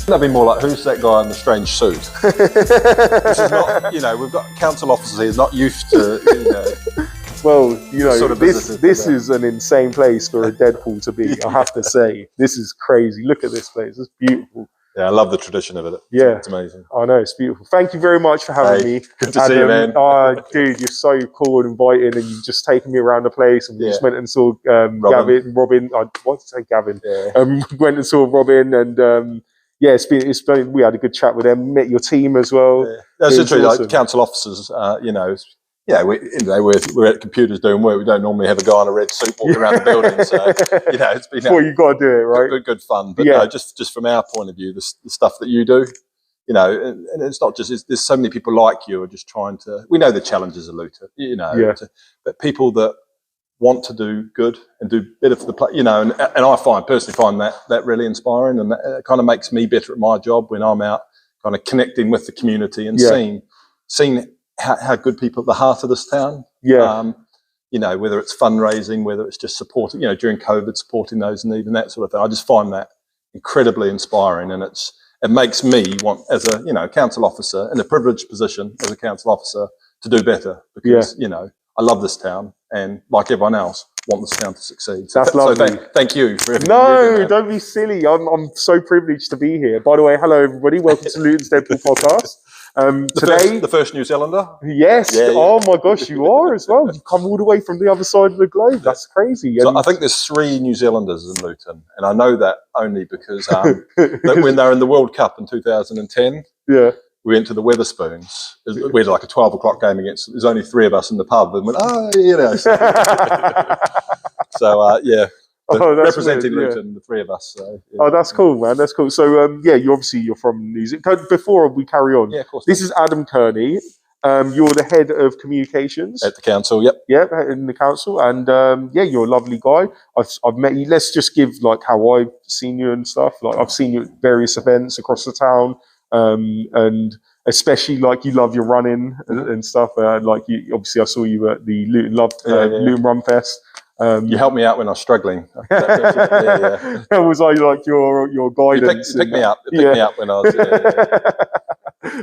That'd be more like, who's that guy in the strange suit? This is not, you know, we've got council officers here not used to, you know. Well, you know, sort of this is an insane place for a Deadpool to be, I have to say. This is crazy. Look at this place. It's beautiful. Yeah, I love the tradition of it. Yeah. It's amazing. I know, it's beautiful. Thank you very much for having me. Good to see you, man. Dude, you're so cool and inviting, and you've just taken me around the place, and we just went and saw Robin. I wanted to say Gavin. Yeah. Went and saw Robin, and yeah, it's been, we had a good chat with them, met your team as well. Yeah. That's literally awesome. Like council officers, you know, yeah, we're at computers doing work. We don't normally have a guy in a red suit walking around the building. So, you know, it's been you got to do it, right? Good fun. But no, just from our point of view, the stuff that you do, you know, and it's not just, there's so many people like you who are just trying to, we know the challenges of Luton, you know, but people that want to do good and do better for the play, you know, and I personally find that really inspiring, and that kind of makes me better at my job when I'm out kind of connecting with the community and seeing how good people at the heart of this town. Yeah. You know, whether it's fundraising, whether it's just supporting, you know, during COVID, supporting those in need and that sort of thing. I just find that incredibly inspiring, and it makes me want, as a, you know, council officer in a privileged position as a council officer, to do better, because you know, I love this town, and like everyone else, want this town to succeed. So that's lovely. So thank you for everything. No, don't be silly. I'm so privileged to be here. By the way, hello everybody. Welcome to Luton's Deadpool podcast. The first New Zealander? Yes. Yeah, oh my gosh, you are as well. You come all the way from the other side of the globe. That's crazy. So I think there's 3 New Zealanders in Luton, and I know that only because that when they were in the World Cup in 2010, we went to the Wetherspoons. We had like a 12 o'clock game against. There's only 3 of us in the pub, and went, you know. So yeah. Representing Luton, the 3 of us. So, yeah. Oh, that's cool, man. That's cool. So, yeah, you're from New Zealand. Before we carry on, of course. This is Adam Kearney. You're the head of communications at the council. Yep. Yep, in the council, and yeah, you're a lovely guy. I've met you. Let's just give like how I've seen you and stuff. Like I've seen you at various events across the town, and especially like you love your running and stuff. Like you, obviously, I saw you at the Luton Run Fest. You helped me out when I was struggling. That was like your guidance. You picked me up. You picked me up when I was.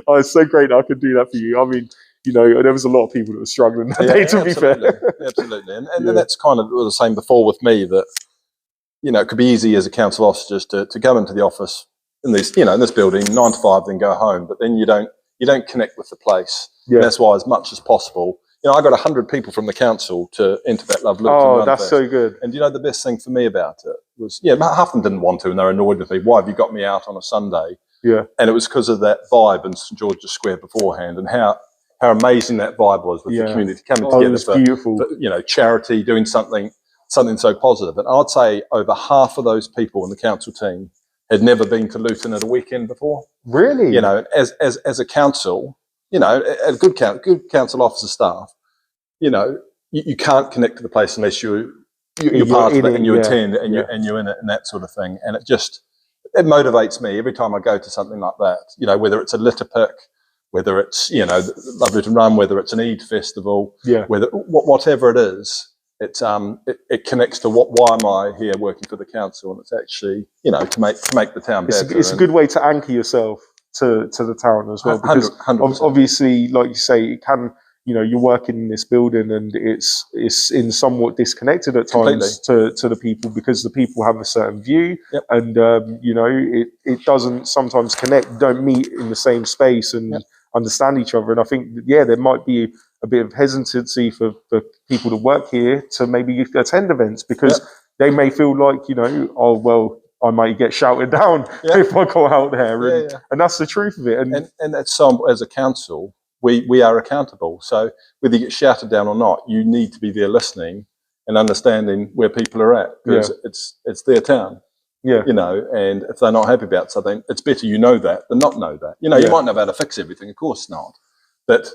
Oh, it's so great that I could do that for you. I mean, you know, there was a lot of people that were struggling that day. To be fair, absolutely, and that's kind of what I was saying before with me, that you know, it could be easy as a council officer just to go into the office in this, you know, in this building 9 to 5, then go home. But then you don't connect with the place. Yeah. That's why, as much as possible. You know, I got 100 people from the council to enter that Love Luton Run that's Fest. So good. And you know, the best thing for me about it was, half of them didn't want to, and they're annoyed with me. Why have you got me out on a Sunday? Yeah. And it was because of that vibe in St George's Square beforehand, and how amazing that vibe was with the community coming together for, you know, charity, doing something so positive. And I'd say over half of those people in the council team had never been to Luton at a weekend before. Really? You know, as a council, you know, a good council officer staff, you know, you can't connect to the place unless you're part of it and you attend and you're in it and that sort of thing. And it motivates me every time I go to something like that. You know, whether it's a litter pick, whether it's, you know, Love Luton Run, whether it's an Eid festival, whether whatever it is, it connects to why am I here working for the council, and it's actually, you know, to make the town better. It's a good way to anchor yourself to the town as well, because 100%. Obviously, like you say, it can, you know, you're working in this building and it's in somewhat disconnected at times to the people, because the people have a certain view, and you know, it doesn't sometimes connect, don't meet in the same space and understand each other. And I think there might be a bit of hesitancy for people to work here to maybe attend events, because they may feel like, you know, oh well, I might get shouted down if I go out there, and that's the truth of it. And that's as a council, we are accountable. So whether you get shouted down or not, you need to be there listening and understanding where people are at, because it's their town. Yeah, you know, and if they're not happy about something, it's better you know that than not know that. You know, you might know how to fix everything, of course not, but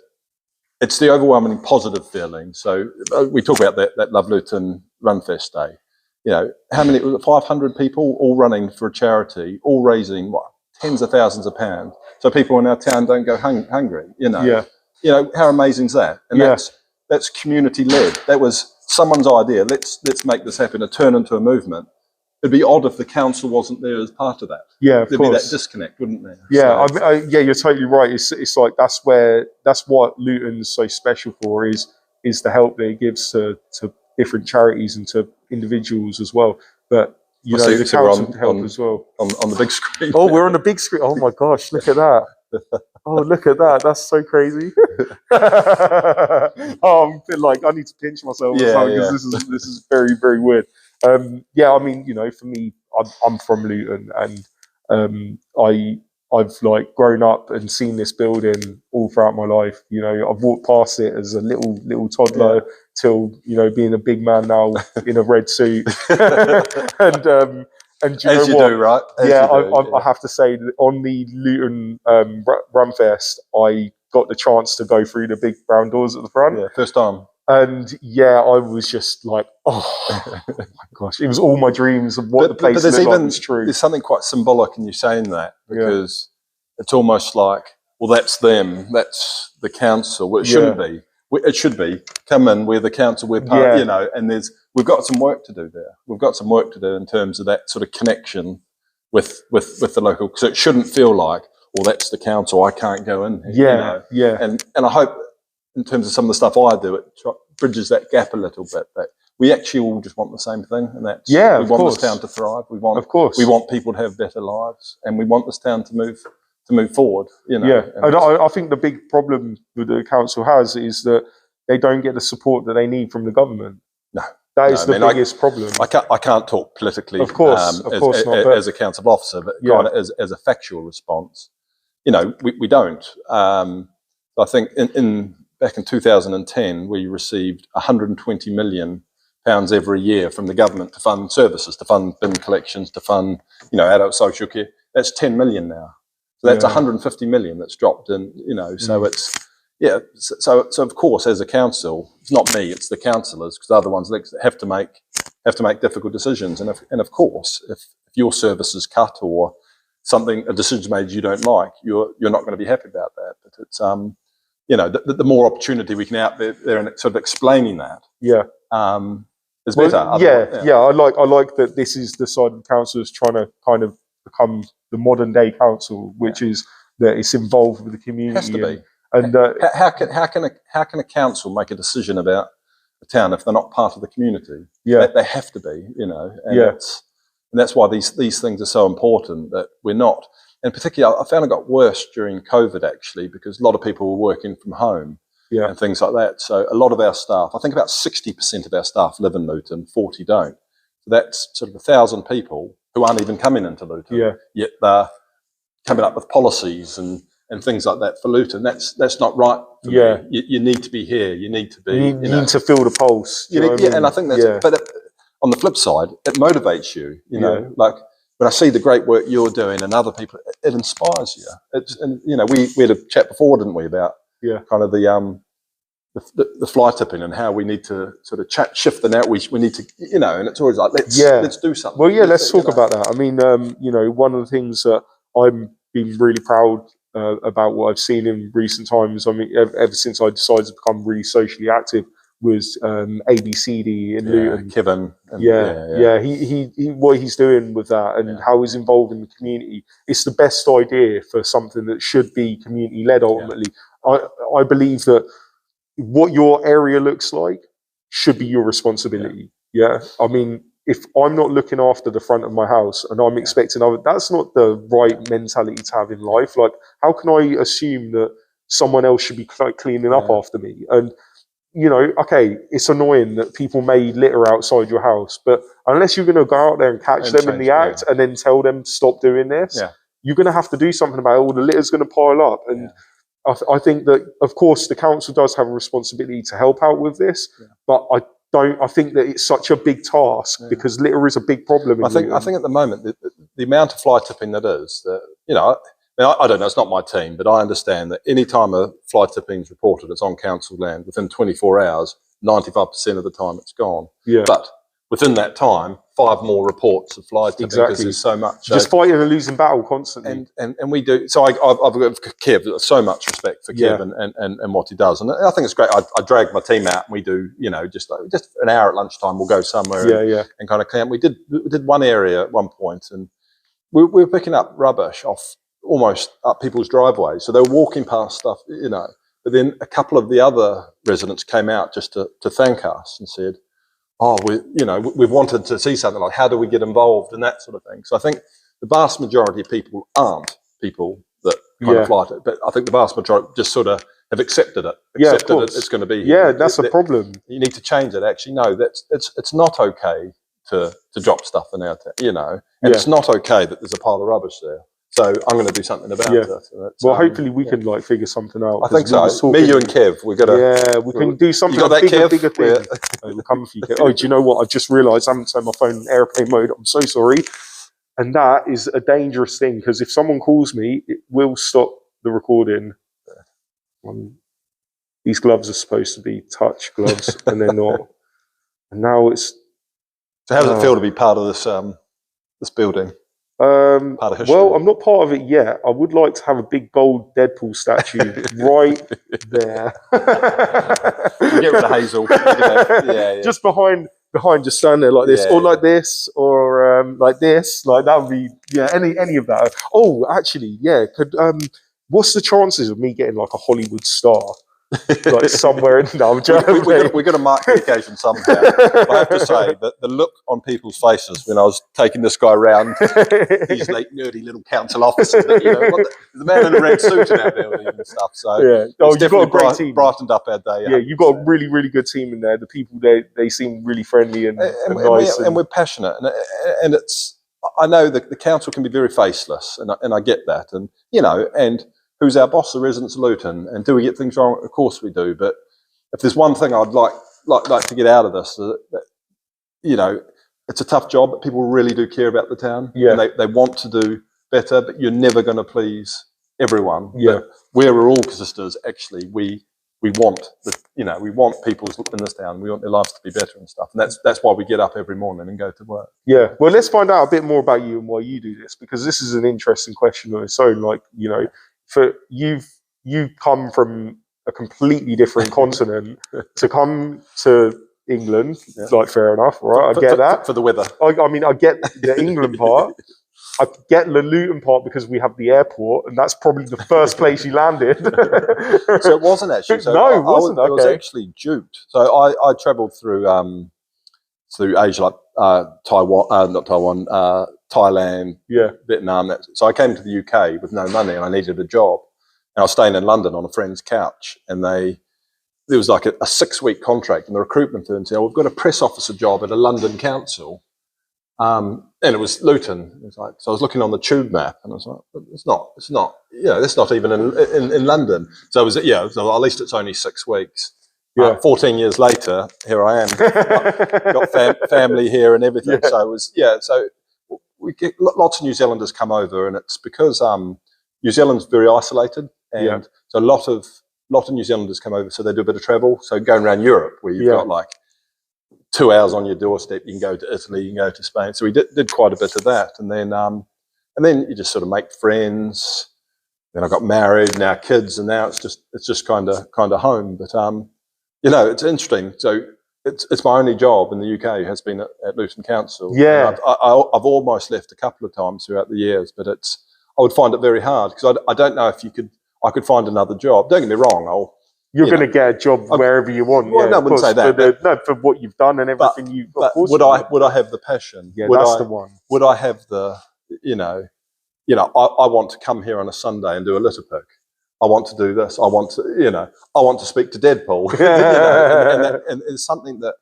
it's the overwhelming positive feeling. So we talk about that Love Luton Run Fest Day. You know, how many? 500 people all running for a charity, all raising tens of thousands of pounds, so people in our town don't go hungry. You know, you know, how amazing is that? And that's community led. That was someone's idea. Let's make this happen. To turn into a movement. it'd be odd if the council wasn't there as part of that. Yeah, of There'd course. be that disconnect, wouldn't there? Yeah, So, yeah, you're totally right. It's like that's what Luton's so special for is the help that it gives to different charities and to individuals as well. But you know, the council can help as well on the big screen. Oh, we're on the big screen. Oh my gosh, look at that! Oh, look at that! That's so crazy. Oh, I need to pinch myself because this is very, very weird. Yeah, I mean, you know, for me, I'm from Luton, and I've like grown up and seen this building all throughout my life. You know, I've walked past it as a little toddler till, you know, being a big man now in a red suit. And do you know what? Do, right? I have to say that on the Luton Runfest, I got the chance to go through the big brown doors at the front. Yeah, first time. And yeah, I was just like, oh my gosh, it was all my dreams of what the place looked like was true. There's something quite symbolic in you saying that, because it's almost like, well, that's them, that's the council. Well, it shouldn't be. It should be. Come in, we're the council, we're part, you know, and we've got some work to do there. We've got some work to do in terms of that sort of connection with the local. So it shouldn't feel like, well, that's the council, I can't go in here. You know? And I hope in terms of some of the stuff I do, it bridges that gap a little bit. That we actually all just want the same thing, and that's we want this town to thrive. We want people to have better lives, and we want this town to move forward. You know. Yeah, and I think the big problem that the council has is that they don't get the support that they need from the government. No. That is the biggest problem. I can't talk politically, of course, as a council officer, but kind of as a factual response. You know, we don't. I think back in 2010, we received £120 million every year from the government to fund services, to fund bin collections, to fund, you know, adult social care. That's 10 million now. So that's 150 million that's dropped in, you know. So it's so of course, as a council, it's not me, it's the councillors, because they're the ones that have to make difficult decisions. And of course, if your service is cut or a decision made you don't like, you're not going to be happy about that. But it's you know, the more opportunity we can out there and sort of explaining that, is better. I like that this is the side of the council is trying to kind of become the modern day council, which is that it's involved with the community. It has to be. And how can a council make a decision about a town if they're not part of the community? They have to be, you know. And that's why these things are so important, that we're not. And particularly, I found it got worse during COVID, actually, because a lot of people were working from home and things like that. So a lot of our staff, I think about 60% of our staff live in Luton, 40 don't. So that's sort of 1,000 people who aren't even coming into Luton. Yet they're coming up with policies and things like that for Luton. That's not right. You need to be here. You need to be. You need to feel the pulse. And I think that's. But on the flip side, it motivates you. You know, like when I see the great work you're doing and other people, it inspires you. And you know, we had a chat before, didn't we, about kind of the fly tipping and how we need to sort of shift the narrative. We need to, you know, and it's always like let's do something. Well, let's talk about that. I mean, you know, one of the things that I'm being really proud about what I've seen in recent times. I mean, ever since I decided to become really socially active, was ABCD in Luton. Kevin. He what he's doing with that and how he's involved in the community. It's the best idea for something that should be community led. Ultimately, I believe that what your area looks like should be your responsibility. I mean, if I'm not looking after the front of my house and I'm expecting that's not the right mentality to have in life. Like, how can I assume that someone else should be cleaning up after me? And you know, okay, it's annoying that people may litter outside your house, but unless you're going to go out there and catch them in the act and then tell them stop doing this, you're going to have to do something about it. All the litter's going to pile up. And I think that, of course, the council does have a responsibility to help out with this, but I think that it's such a big task because litter is a big problem. I think at the moment, the amount of fly tipping that is, you know, I don't know, it's not my team, but I understand that any time a fly tipping is reported, it's on council land, within 24 hours, 95% of the time it's gone. But within that time, 5 more reports have flied to me because there's so much. Just fighting a losing battle constantly. And we do. So I've got Kev, so much respect for Kev and what he does. And I think it's great. I drag my team out and we do, just an hour at lunchtime, we'll go somewhere and kind of clean up. We did one area at one point and we were picking up rubbish off almost up people's driveways. So they were walking past stuff, but then a couple of the other residents came out just to thank us and said, oh, we've wanted to see something, like how do we get involved and that sort of thing. So I think the vast majority of people aren't people that kind of like it, but I think the vast majority just sort of have accepted it. It's going to be here. Yeah, that's the problem. You need to change it. Actually, no, it's not okay to drop stuff in our town, and it's not okay that there's a pile of rubbish there. So I'm going to do something about it. Well, hopefully we can figure something out. I think so. Me, you, and Kev, we've got to. Yeah, we can do something. You got that, bigger thing. We'll come for you, Kev. Oh, do you know what? I just realised I haven't turned my phone in airplane mode. I'm so sorry. And that is a dangerous thing because if someone calls me, it will stop the recording. These gloves are supposed to be touch gloves, and they're not. And now it's. So how does it feel to be part of this building? Well, I'm not part of it yet. I would like to have a big gold Deadpool statue right there. Get rid of Hazel. Just behind, just stand there like this, or like this, or like this. Like that would be any of that. Oh, actually, could what's the chances of me getting like a Hollywood star? Like somewhere in we're going to mark the occasion somehow. I have to say that the look on people's faces when I was taking this guy around his nerdy little council offices, the man in a red suit in our building and stuff. So it's definitely got a great team. Brightened up our day. Yeah, you've got a really, really good team in there. The people they seem really friendly and nice, and we're passionate. And it's I know that the council can be very faceless, and I get that, and and. Who's our boss? The residents of Luton, and do we get things wrong? Of course we do. But if there's one thing I'd like to get out of this, it's a tough job, but people really do care about the town. Yeah, and they want to do better, but you're never going to please everyone. Yeah, but where we're all sisters, actually, we want we want people in this town. We want their lives to be better and stuff, and that's why we get up every morning and go to work. Yeah. Well, let's find out a bit more about you and why you do this, because this is an interesting question on its own. Like for you've come from a completely different continent to come to England. Like, fair enough, right? I get that for the weather. I mean, I get the England part. I get the Luton part because we have the airport, and that's probably the first place you landed. So it wasn't actually. So no, it wasn't. It was actually duped. So I travelled through Asia, like Thailand, Vietnam. So I came to the UK with no money and I needed a job. And I was staying in London on a friend's couch, and there was like a 6-week contract, and the recruitment firm said, we've got a press officer job at a London council. And it was Luton. It was like, so I was looking on the tube map and I was like, it's not, that's not even in London. So it was, so at least it's only 6 weeks. 14 years later, here I am, got family here and everything. So it was, so we get lots of New Zealanders come over, and it's because New Zealand's very isolated, and so a lot of New Zealanders come over, so they do a bit of travel. So going around Europe, where you've got like 2 hours on your doorstep, you can go to Italy, you can go to Spain. So we did quite a bit of that, and then you just sort of make friends. Then I got married, now kids, and now it's just kind of home. But it's interesting. So it's my only job in the UK has been at Luton Council. Yeah, I've almost left a couple of times throughout the years, but I would find it very hard because I don't know if I could find another job. Don't get me wrong. You're going to get a job wherever you want. Well, no, I wouldn't say that. For what you've done and everything would I have the passion? Yeah, that's the one. Would I have the I want to come here on a Sunday and do a litter pick. I want to do this. I want to speak to Deadpool. And it's something that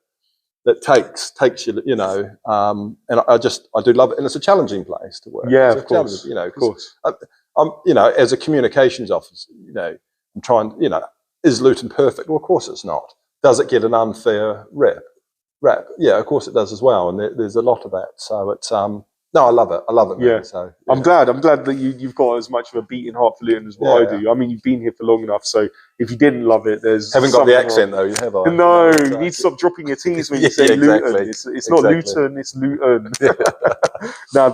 takes you, and I do love it, and it's a challenging place to work. Yeah, of course. Of course. As a communications officer, I'm trying. Is Luton perfect? Well, of course it's not. Does it get an unfair rep? Yeah, of course it does as well, and there's a lot of that. So it's No, I love it. I love it, man. Yeah. So I'm glad that you've got as much of a beating heart for Luton as what I do. I mean, you've been here for long enough, so if you didn't love it, there's haven't got the accent though, have I? No, you need to stop dropping your T's when you say Luton. It's not Luton, it's Luton. No,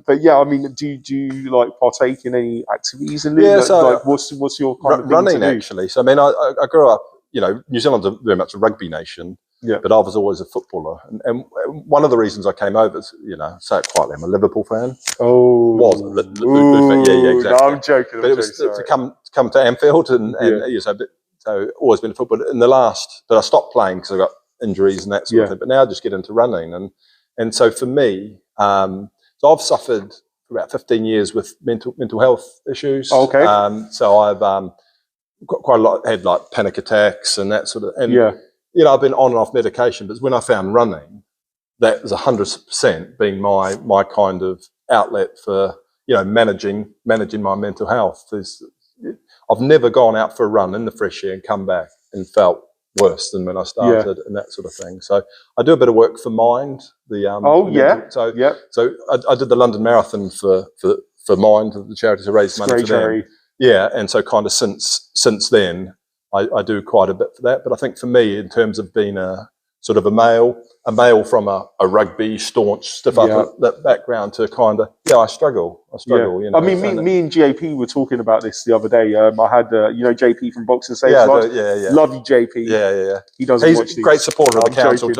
but yeah, I mean, do you like partake in any activities in Luton? Yeah, so like what's your kind of running thing to do? actually? So I mean, I grew up. New Zealand's very much a rugby nation. Yeah. But I was always a footballer. And one of the reasons I came over is, say it quietly, I'm a Liverpool fan. Oh. Was. Yeah, exactly. No, I'm joking. But it was to come to Anfield and so always been a footballer. But I stopped playing because I got injuries and that sort of thing. But now I just get into running. And so for me, so I've suffered for about 15 years with mental health issues. Okay. So I've got quite a lot, had like panic attacks and that sort of, and I've been on and off medication, but when I found running, that was 100% being my kind of outlet for, managing my mental health. I've never gone out for a run in the fresh air and come back and felt worse than when I started and that sort of thing. So I do a bit of work for Mind. So I did the London Marathon for Mind, the charity to raise money for them. Yeah, and so kind of since then, I do quite a bit for that. But I think for me, in terms of being a sort of a male from a rugby staunch stuff up that background to kind of I struggle. I mean, me and JP were talking about this the other day. I had JP from Boxing Saves Lives. Love you, JP. Yeah. He doesn't He's watch a these. great supporter of the council.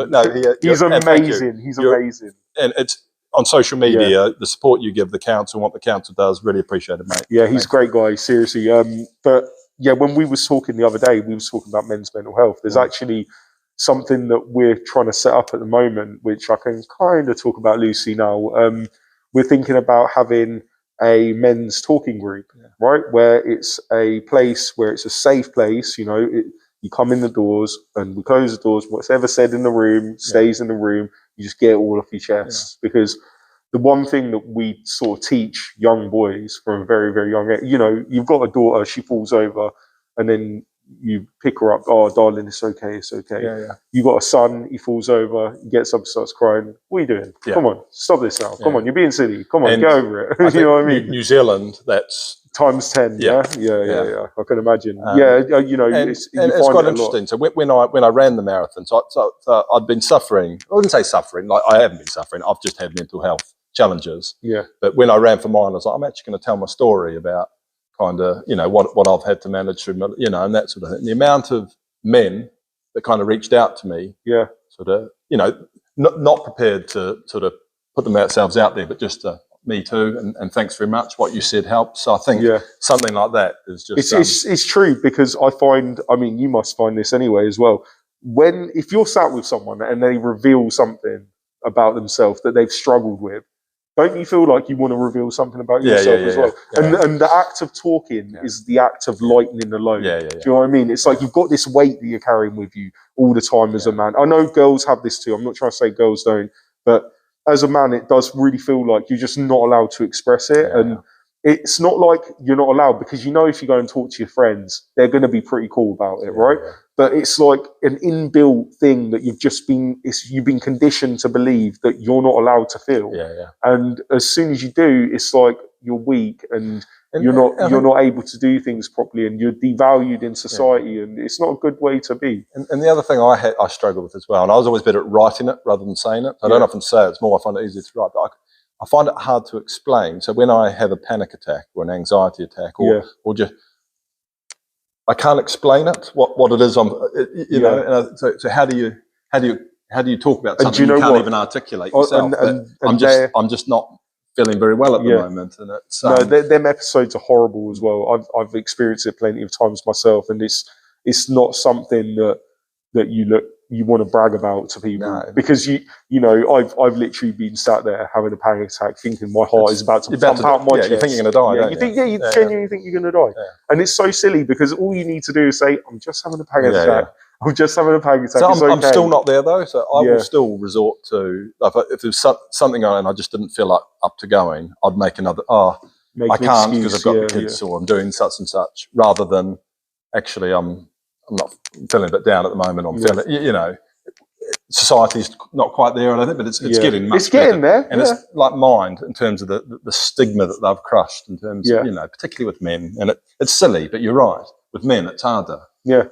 He's amazing. He's amazing. And it's on social media, the support you give the council and what the council does, really appreciate it, mate. Yeah, he's a great guy, seriously. But yeah, when we was talking the other day, we was talking about men's mental health. There's actually something that we're trying to set up at the moment, which I can kind of talk about loosely now. We're thinking about having a men's talking group, right? Where it's a place where it's a safe place, you come in the doors and we close the doors. What's ever said in the room stays in the room. You just get it all off your chest. Because the one thing that we sort of teach young boys from a very, very young age, you've got a daughter, she falls over, and then you pick her up. Oh, darling, it's okay, it's okay. You got a son, he falls over, he gets up, starts crying. What are you doing? Come on, stop this now. Come on, you're being silly. Come on, get over it. You know what I mean? New Zealand, that's times 10. Yeah. I can imagine. It's quite interesting. So when I ran the marathon, so I'd been suffering. I wouldn't say suffering. Like I haven't been suffering. I've just had mental health challenges. Yeah. But when I ran for mine, I was like, I'm actually going to tell my story about kind of what I've had to manage through, and that sort of thing. And the amount of men that kind of reached out to me, sort of, not prepared to sort of put themselves out there, but just me too, and thanks very much. What you said helps. So I think something like that is just it's true, because I find, I mean, you must find this anyway as well. If you're sat with someone and they reveal something about themselves that they've struggled with, don't you feel like you want to reveal something about yourself as well? And the act of talking is the act of lightening the load. Do you know what I mean? It's like you've got this weight that you're carrying with you all the time as a man. I know girls have this too. I'm not trying to say girls don't, but as a man, it does really feel like you're just not allowed to express it. And it's not like you're not allowed, because if you go and talk to your friends, they're going to be pretty cool about it, right? But it's like an inbuilt thing that you've been conditioned to believe that you're not allowed to feel. And as soon as you do, it's like you're weak and you're not able to do things properly, and you're devalued in society, and it's not a good way to be. And the other thing I struggled with as well, and I was always better at writing it rather than saying it. I don't often say it, it's more I find it easier to write. But I find it hard to explain. So when I have a panic attack or an anxiety attack, or just, I can't explain it, what it is. So how do you talk about something you can't even articulate yourself? I'm just not feeling very well at the moment, and it's them episodes are horrible as well. I've experienced it plenty of times myself, and it's not something that you want to brag about to people, because I've literally been sat there having a panic attack, thinking my heart is about to pump out my chest. You think you're going to die? You genuinely think you're going to die, and it's so silly, because all you need to do is say, "I'm just having a panic attack." I'm just having a panic attack. So I'm still not there though, so I will still resort to, if there's something on and I just didn't feel like up to going, I'd make another. I can't because I've got the kids, or I'm doing such and such, rather than actually I'm not feeling a bit down at the moment. I'm feeling, society's not quite there, I don't think, but it's getting much It's getting better. there. And it's like mind in terms of the stigma that they've crushed in terms of, particularly with men. And it's silly, but you're right. With men, it's harder. Yeah.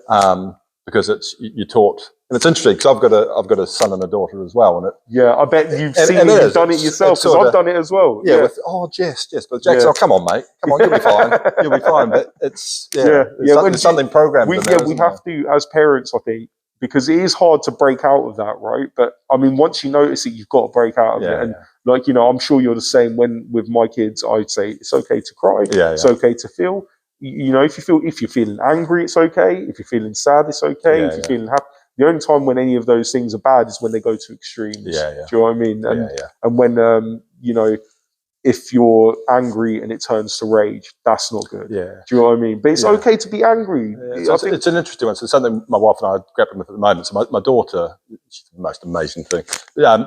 Because you're taught, and it's interesting because I've got a son and a daughter as well, and I bet you've done it yourself, because I've done it as well. Yeah. Jess, but Jack's, come on, mate, come on, you'll be fine, you'll be fine. But it's there's something programmed. We have to, as parents, I think, because it is hard to break out of that, right? But I mean, once you notice it, you've got to break out of it. And like, I'm sure you're the same. When with my kids, I'd say it's okay to cry. It's okay to feel. If you're feeling angry, it's okay. If you're feeling sad, it's okay. If you're feeling happy, the only time when any of those things are bad is when they go to extremes. Do you know what I mean? And when if you're angry and it turns to rage, that's not good. Do you know what I mean? But it's okay to be angry. It's an interesting one. So something my wife and I are grappling with at the moment. So my daughter, she's the most amazing thing.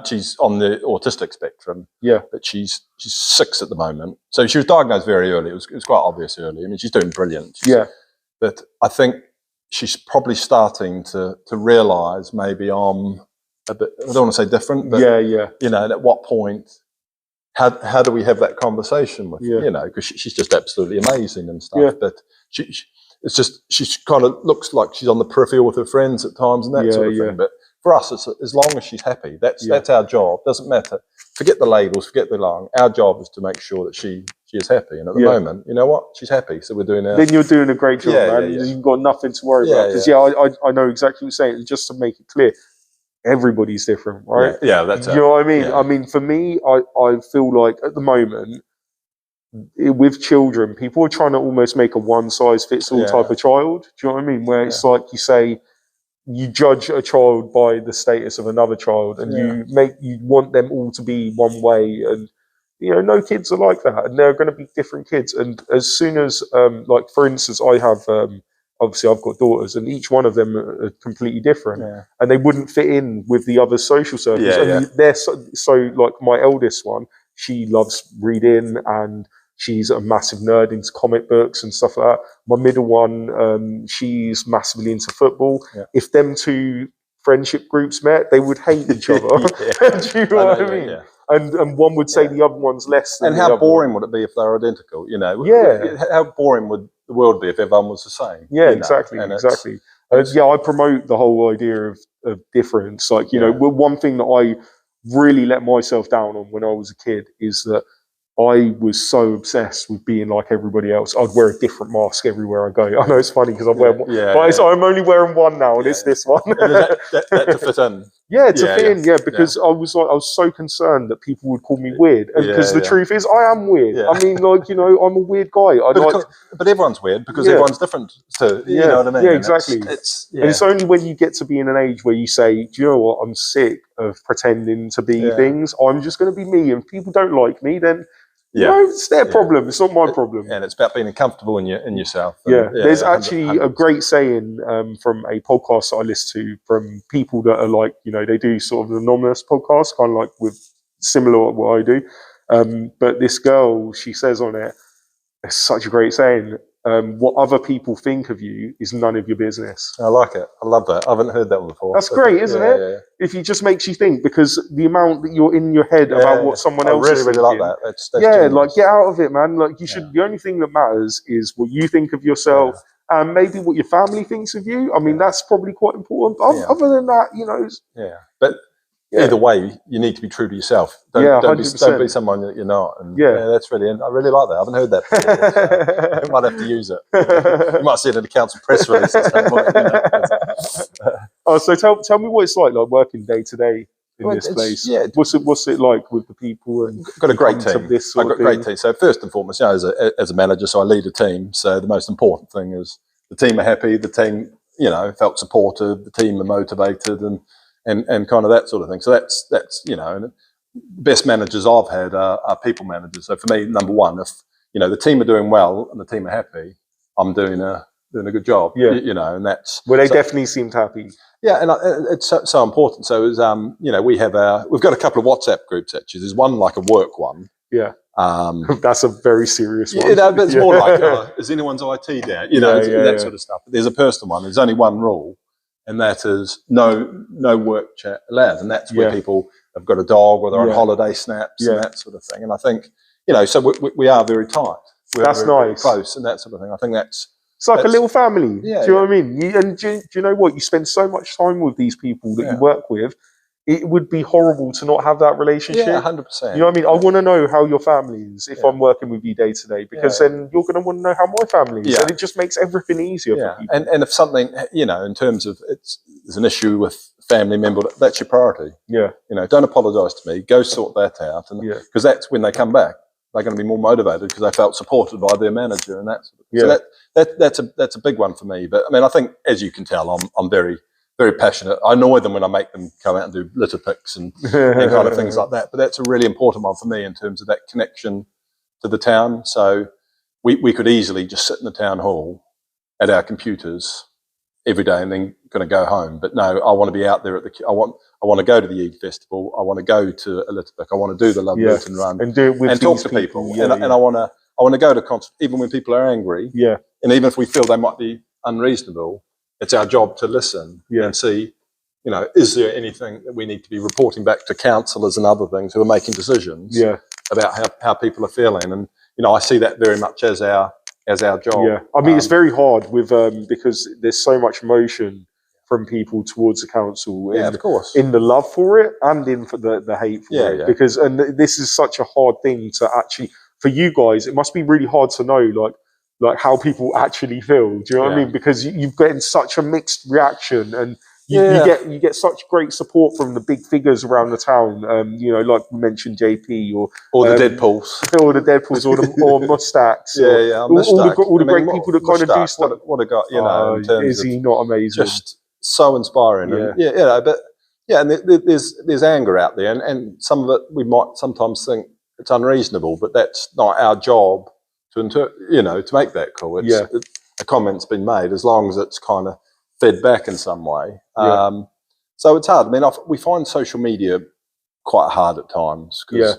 She's on the autistic spectrum. But she's 6 at the moment. So she was diagnosed very early. It was quite obvious early. I mean, she's doing brilliant. But I think she's probably starting to realise maybe I'm a bit, I don't want to say different, but at what point, how do we have that conversation with because she's just absolutely amazing and stuff, but it's just she's kind of looks like she's on the peripheral with her friends at times and that sort of thing. But for us, it's, as long as she's happy, that's our job. Doesn't matter. Forget the labels, forget the long. Our job is to make sure that she is happy. And at the moment, you know what? She's happy. So we're doing Then you're doing a great job, man. You've got nothing to worry about. Because I know exactly what you're saying. And just to make it clear, everybody's different, right? That's you know what I mean? I mean, for me, I feel like at the moment, with children, people are trying to almost make a one-size-fits-all type of child. Do you know what I mean? Where it's like you say, you judge a child by the status of another child, and you want them all to be one way, and no kids are like that, and they're going to be different kids. And as soon as like for instance, I have obviously I've got daughters, and each one of them are completely different, and they wouldn't fit in with the other social circles. And they're so like my eldest one, she loves reading and she's a massive nerd into comic books and stuff like that. My middle one, she's massively into football. If them two friendship groups met, they would hate each other. Do you know what I mean? And one would say the other one's less than and how boring would it be if they were identical? How boring would the world be if everyone was the same? Exactly. I promote the whole idea of difference. Like, one thing that I really let myself down on when I was a kid is that I was so obsessed with being like everybody else. I'd wear a different mask everywhere I go. I know it's funny because I'm wearing one, but I'm only wearing one now, and it's this one. That to fit in. To fit in, because I was so concerned that people would call me weird, and because the truth is, I am weird. I mean, like, I'm a weird guy. But everyone's weird because everyone's different. So you know what I mean? Yeah, exactly. And it's only when you get to be in an age where you say, do you know what? I'm sick of pretending to be things. I'm just going to be me, and if people don't like me, then. It's their problem. It's not my problem. And it's about being comfortable in yourself. There's actually a great saying from a podcast that I listen to from people that are like, they do sort of an anonymous podcast, kind of like with similar to what I do. But this girl, she says on it, it's such a great saying. What other people think of you is none of your business. I like it. I love that. I haven't heard that one before. That's great, isn't it? Yeah. If it just makes you think, because the amount that you're in your head about what someone else is thinking. I really like that. That's like, get out of it, man. Like, you should. The only thing that matters is what you think of yourself, and maybe what your family thinks of you. I mean, that's probably quite important. But other than that, But either way, you need to be true to yourself. Don't be someone that you're not. And that's really. I really like that. I haven't heard that before. So I might have to use it. You might see it in the council press release at some point. So tell me what it's like working day to day in this place. What's it like with the people? And got a great team. I've got a great team. So first and foremost, as a manager, so I lead a team. So the most important thing is the team are happy. The team, felt supported. The team are motivated and kind of that sort of thing. So that's and the best managers I've had are people managers. So for me, number one, if the team are doing well and the team are happy, I'm doing a good job. And that's they definitely seemed happy. Yeah, and it's so important. So as we've got a couple of WhatsApp groups actually. There's one like a work one. Yeah. That's a very serious one. But it's more like is anyone's IT down? That sort of stuff. But there's a personal one. There's only one rule. and that is no work chat allowed, and that's where people have got a dog or they're on holiday snaps and that sort of thing. And I think, so we are very tight. That's very close and that sort of thing. I think it's like a little family. Do you know what I mean? Do you know what? You spend so much time with these people that you work with. It would be horrible to not have that relationship. Yeah, 100%. You know what I mean? I want to know how your family is if I'm working with you day to day, because then you're going to want to know how my family is, and it just makes everything easier for people. And if something, in terms of there's an issue with a family member, that's your priority. Yeah. Don't apologise to me. Go sort that out, and because that's when they come back, they're going to be more motivated because they felt supported by their manager and that sort of thing. So that's a big one for me. But I mean, I think as you can tell, I'm very passionate. I annoy them when I make them come out and do litter picks and kind of things like that. But that's a really important one for me in terms of that connection to the town. So we could easily just sit in the town hall at our computers every day and then going to go home. But no, I want to be out there at I want to go to the Eid Festival. I want to go to a litter pick. I want to do the Love Luton Run and do it with and talk to people. And I want to go to concerts even when people are angry. Yeah. And even if we feel they might be unreasonable, it's our job to listen and see, is there anything that we need to be reporting back to councillors and other things who are making decisions about how people are feeling. And, I see that very much as our job. Yeah. I mean, it's very hard with because there's so much emotion from people towards the council of course, in the love for it and in for the hate for it. Because this is such a hard thing to actually, for you guys, it must be really hard to know like how people actually feel. Do you know what I mean? Because you've gotten such a mixed reaction, and you get such great support from the big figures around the town. Like we mentioned, JP or the Deadpools, or the Deadpools, or Mustax. All the great people that kind of do stuff. What a guy, in terms is he not amazing? Just so inspiring. And there's anger out there, and some of it we might sometimes think it's unreasonable, but that's not our job to make that call. A comment's been made, as long as it's kind of fed back in some way. So it's hard. I mean, we find social media quite hard at times because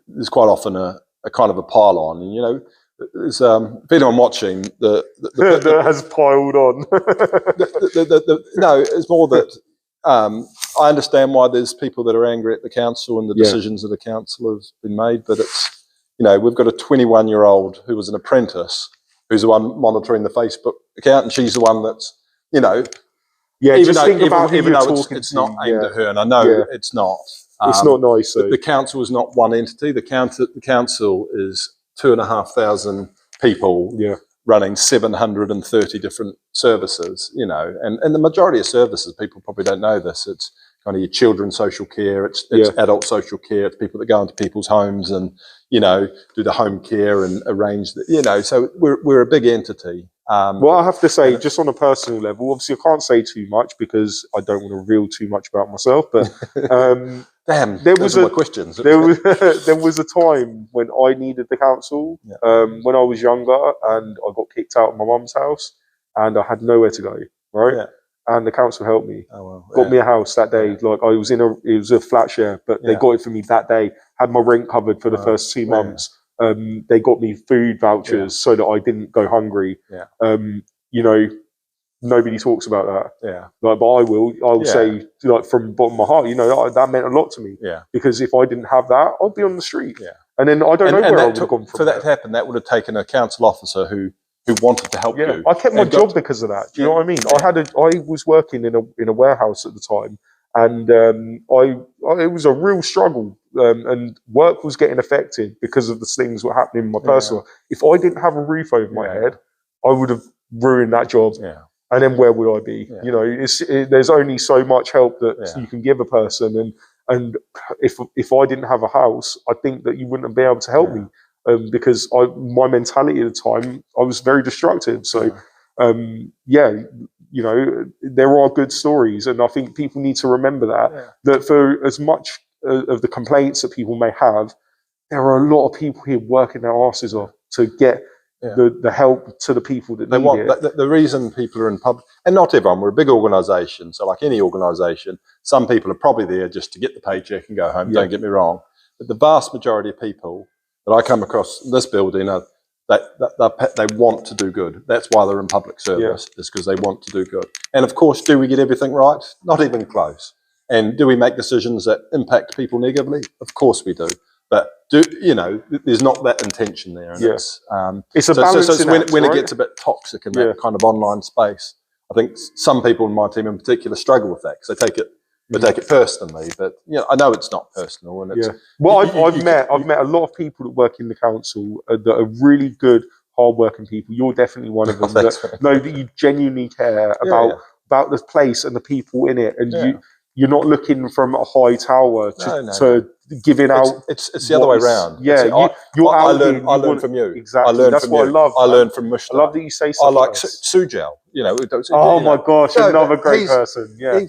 there's quite often a kind of a pile on, and there's if anyone watching that has piled on. No, it's more that I understand why there's people that are angry at the council and the decisions that the council has been made, but it's we've got a 21-year-old who was an apprentice who's the one monitoring the Facebook account, and she's the one that's even though it's not aimed at her, and I know it's not. It's not nice. The council is not one entity. The council is 2,500 people running 730 different services. And the majority of services, people probably don't know this. It's kind of your children's social care, it's adult social care, it's people that go into people's homes and do the home care and arrange so we're a big entity. Well, I have to say, just on a personal level, obviously I can't say too much because I don't want to reveal too much about myself, but damn, there was my questions. There was a time when I needed the council, when I was younger, and I got kicked out of my mum's house and I had nowhere to go, right? And the council helped me, got me a house that day. Like it was a flat share, but they got it for me that day. Had my rent covered for the first 2 months. They got me food vouchers so that I didn't go hungry. Nobody talks about that. But I will say, from the bottom of my heart, that meant a lot to me. Because if I didn't have that, I'd be on the street. And then I don't know where I would have gone from. For that to happen, that would have taken a council officer who wanted to help you. I kept my job because of that. Do you know what I mean? I was working in a warehouse at the time, and it was a real struggle, and work was getting affected because of the things that were happening in my personal. If I didn't have a roof over my head, I would have ruined that job. And then where would I be? There's only so much help that you can give a person, and if I didn't have a house, I think that you wouldn't be able to help me. Because my mentality at the time, I was very destructive. So, there are good stories, and I think people need to remember that for as much of the complaints that people may have, there are a lot of people here working their asses off to get the help to the people that need it. The reason people are in public, and not everyone, we're a big organisation, so like any organisation, some people are probably there just to get the paycheck and go home, don't get me wrong. But the vast majority of people that I come across in this building are they want to do good. That's why they're in public service, is because they want to do good. And of course, do we get everything right? Not even close. And do we make decisions that impact people negatively? Of course we do. But there's not that intention there. And it's a balancing act, when right? it gets a bit toxic in that kind of online space. I think some people in my team in particular struggle with that because they take it personally. But I know it's not personal. And it's well, I've met a lot of people that work in the council that are really good, hard-working people. You're definitely one of them. That know that you genuinely care about the place and the people in it, and you're not looking from a high tower to giving out. It's the other way around. Yeah, I learn from you. Exactly. That's what I love. I learn from Mushta. I love that you say so. I like Sujal. My gosh, another great person. Yeah,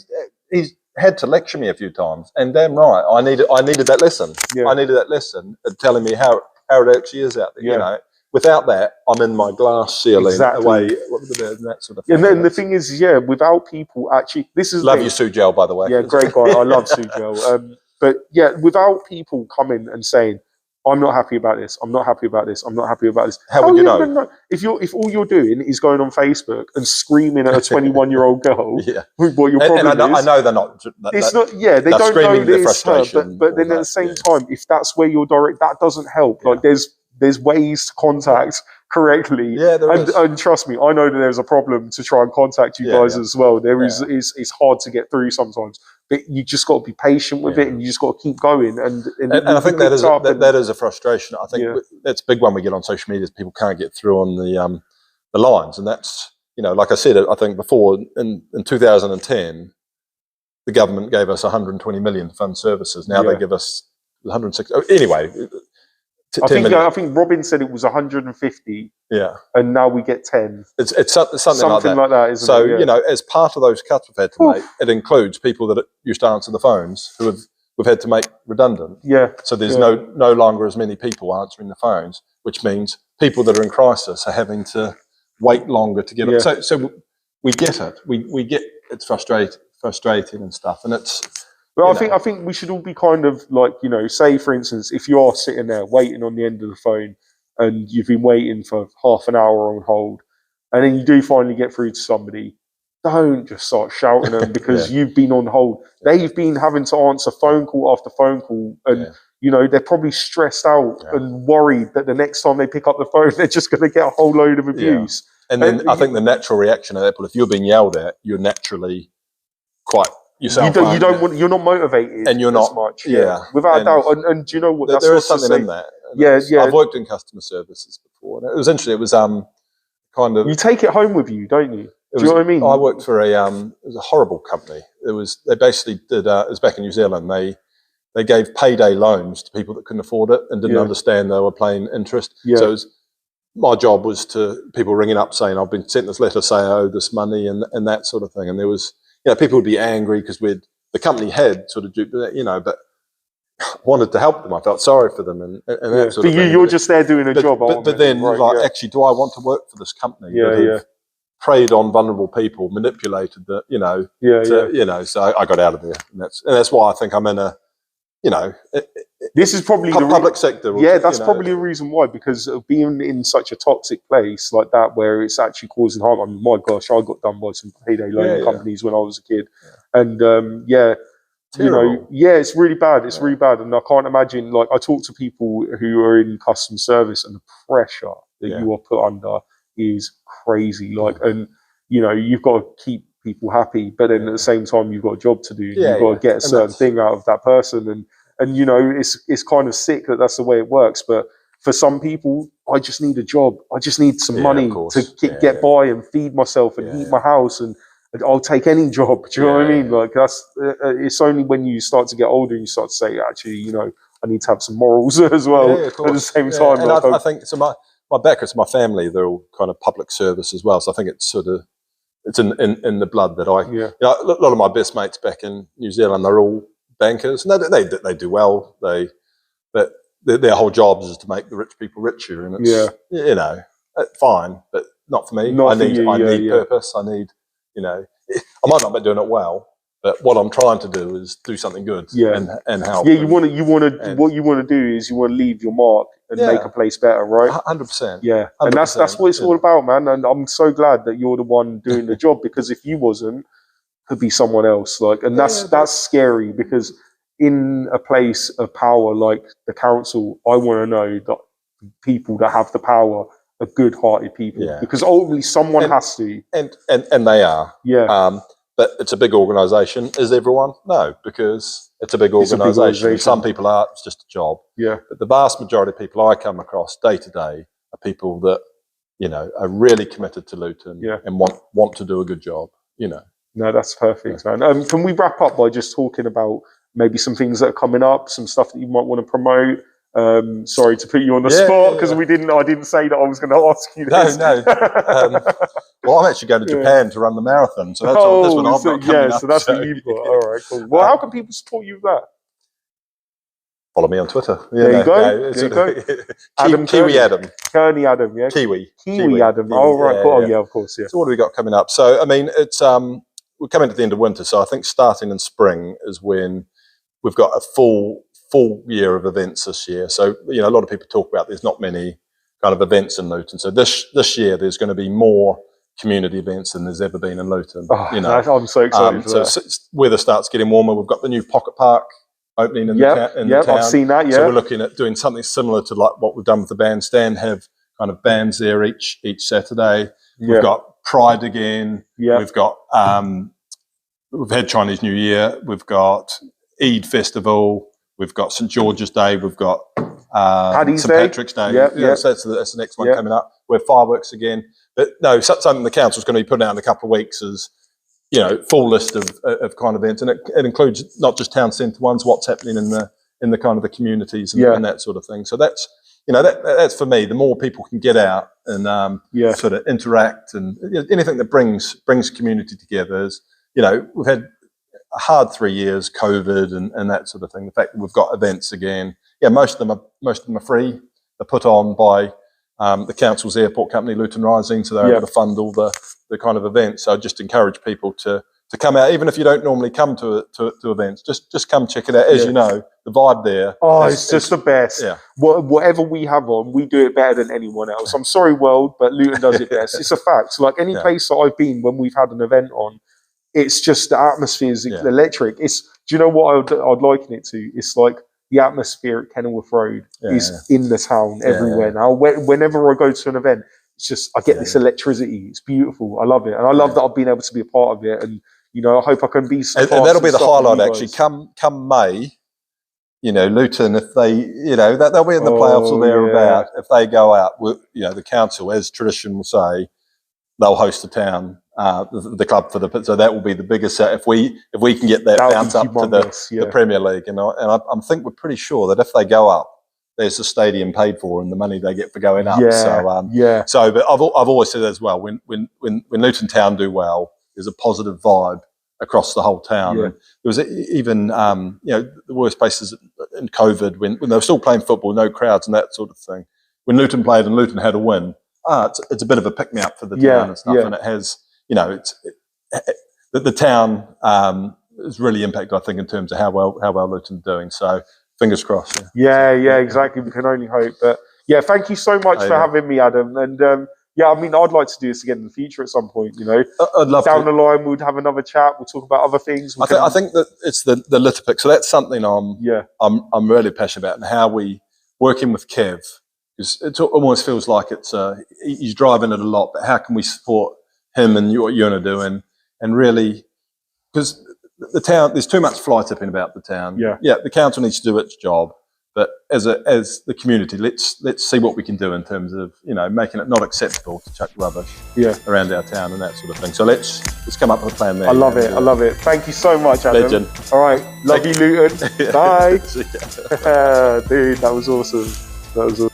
he's had to lecture me a few times, and damn right, I needed that lesson. Yeah. I needed that lesson telling me how it actually is out there. Without that, I'm in my glass ceiling away, and that sort of thing. And then the thing is, without people actually, this is love you, Sujal, by the way. Yeah, great guy. I love Sujal. But without people coming and saying, "I'm not happy about this. I'm not happy about this. I'm not happy about this." How would you know? If all you're doing is going on Facebook and screaming at a 21-year-old girl, what your problem is? I know they're not. It's not. Yeah, they don't know this. But then at the same time, if that's where you're direct, that doesn't help. Like there's ways to contact correctly. Yeah, there is. And trust me, I know that there's a problem to try and contact you guys as well. There is it's hard to get through sometimes, but you just got to be patient with it, and you just got to keep going. And I think that is a frustration. I think that's a big one we get on social media is people can't get through on the lines, and that's like I said, I think before in 2010, the government gave us 120 million to fund services. Now they give us 160. Anyway. I think Robin said it was 150. Yeah, and now we get 10. It's something like that, isn't it? So as part of those cuts we've had to make, it includes people that used to answer the phones who we've had to make redundant. Yeah. So there's no longer as many people answering the phones, which means people that are in crisis are having to wait longer to get it. So we get it. We get it's frustrating and stuff, and it's. Well, I think we should all be kind of like, say, for instance, if you are sitting there waiting on the end of the phone and you've been waiting for half an hour on hold, and then you do finally get through to somebody, don't just start shouting at them because you've been on hold. They've been having to answer phone call after phone call, and they're probably stressed out and worried that the next time they pick up the phone, they're just going to get a whole load of abuse. And then I think the natural reaction of that, if you're being yelled at, you're naturally quite... You're not motivated, and you're not as much. Without a doubt. And do you know what? There is something in that. I've worked in customer services before, and it was interesting. It was kind of you take it home with you, don't you? Do you know what I mean? I worked for it was a horrible company. They basically did. It was back in New Zealand. They gave payday loans to people that couldn't afford it and didn't understand they were paying interest. So my job was to people ringing up saying I've been sent this letter saying I owe this money and that sort of thing, and there was. People would be angry because the company had sort of, but wanted to help them. I felt sorry for them and that sort of thing. You're just there doing a job. But then, actually, do I want to work for this company? Have preyed on vulnerable people, manipulated that, so I got out of there. And that's why I think I'm in a, this is probably the public sector. Yeah, that's probably the reason why, because of being in such a toxic place like that, where it's actually causing harm. I mean, my gosh, I got done by some payday loan companies when I was a kid, and it's really bad. It's really bad, and I can't imagine. Like, I talk to people who are in customer service, and the pressure that you are put under is crazy. Like, and you've got to keep people happy, but then at the same time, you've got a job to do. You've got to get a certain thing out of that person, and it's kind of sick that that's the way it works. But for some people, I just need a job. I just need some money to get by and feed myself and heat my house, and I'll take any job. Do you know what I mean? Like, that's it's only when you start to get older you start to say, actually, I need to have some morals as well at the same time. And I think so. My background, my family, they're all kind of public service as well. So I think it's sort of it's in the blood that a lot of my best mates back in New Zealand, they're all bankers, and they do well. But their whole jobs is to make the rich people richer, and it's fine, but not for me. I need purpose. I need I might not be doing it well, but what I'm trying to do is do something good and help. What you want to do is you want to leave your mark and make a place better, right? 100%. Yeah, 100%. And that's what it's all about, man. And I'm so glad that you're the one doing the job, because if you wasn't, it could be someone else. Like, and that's scary, because in a place of power like the council, I want to know that people that have the power are good-hearted people, because ultimately someone has to, and they are. Yeah. But it's a big organisation. Is everyone? No, because it's a big organisation. Some people are. It's just a job. Yeah. But the vast majority of people I come across day to day are people that, you know, are really committed to Luton and want to do a good job. You know. No, that's perfect, man. Can we wrap up by just talking about maybe some things that are coming up, some stuff that you might want to promote? Sorry to put you on the spot, because I didn't say that I was going to ask you this. No. Well, I'm actually going to Japan to run the marathon, so that's what I've got coming up. So that's what you've got. All right, cool. Well, how can people support you with that? Follow me on Twitter. There you go. Adam Kiwi Adam. Kearney Adam, yeah. Kiwi Adam. Oh, right. Cool. Oh, yeah, of course, yeah. So what have we got coming up? So, I mean, it's we're coming to the end of winter, so I think starting in spring is when we've got a full year of events this year. So, you know, a lot of people talk about there's not many kind of events in Luton. So this year there's going to be more community events than there's ever been in Luton. Oh, you know, I'm so excited for that. So weather starts getting warmer. We've got the new Pocket Park opening in the town. I've seen that. Yeah. So we're looking at doing something similar to like what we've done with the bandstand. Have kind of bands there each Saturday. We've got Pride again. Yeah. We've got we've had Chinese New Year. We've got Eid Festival. We've got St George's Day. We've got St Patrick's Day. So that's the next one coming up. We're fireworks again. But no, something the council's going to be putting out in a couple of weeks is, you know, full list of kind of events, and it includes not just town centre ones, what's happening in the kind of the communities and that sort of thing. So that's, you know, that's for me. The more people can get out and sort of interact, and anything that brings community together is, you know, we've had a hard 3 years, COVID and that sort of thing. The fact that we've got events again, most of them are free. They're put on by the council's airport company, Luton Rising, so they're able to fund all the kind of events. So I just encourage people to come out, even if you don't normally come to events. Just come check it out. As you know, the vibe there. Oh, it's just the best. Yeah. Whatever we have on, we do it better than anyone else. I'm sorry, world, but Luton does it best. It's a fact. Like any place that I've been when we've had an event on, it's just the atmosphere is electric. Do you know what I'd liken it to? It's like the atmosphere at Kenilworth Road is in the town everywhere now. Whenever I go to an event, it's just, I get this electricity. It's beautiful. I love it. And I love that I've been able to be a part of it. And, you know, I hope I can be and that'll be the highlight, actually. Come May, you know, Luton, if they, you know, they'll be in the playoffs or thereabout. If they go out, you know, the council, as tradition will say, they'll host the town, the club for so that will be the biggest. If we can get that bounce up to the Premier League, and I think we're pretty sure that if they go up, there's the stadium paid for and the money they get for going up. So, but I've always said as well, when Luton Town do well, there's a positive vibe across the whole town. And there was even you know, the worst places in COVID when they were still playing football, no crowds and that sort of thing. When Luton played and Luton had a win, it's a bit of a pick me up for the town and stuff, and it has, you know, the town is really impacted, I think, in terms of how well Luton's doing. So fingers crossed. Yeah, exactly. We can only hope. But thank you so much for having me, Adam. And I mean, I'd like to do this again in the future at some point. You know, I'd love down the line we'd have another chat. We'll talk about other things. I think that it's the litter pick. So that's something I'm really passionate about, and how we working with Kev. Because it almost feels like it's he's driving it a lot, but how can we support him and what you're going to do, and really, because the town, there's too much fly tipping about the town. The council needs to do its job, but as the community, let's see what we can do in terms of, you know, making it not acceptable to chuck rubbish around our town and that sort of thing. So let's come up with a plan there. I love it. Thank you so much, Adam. Legend. All right, love you, Luton. Bye. Dude, that was awesome.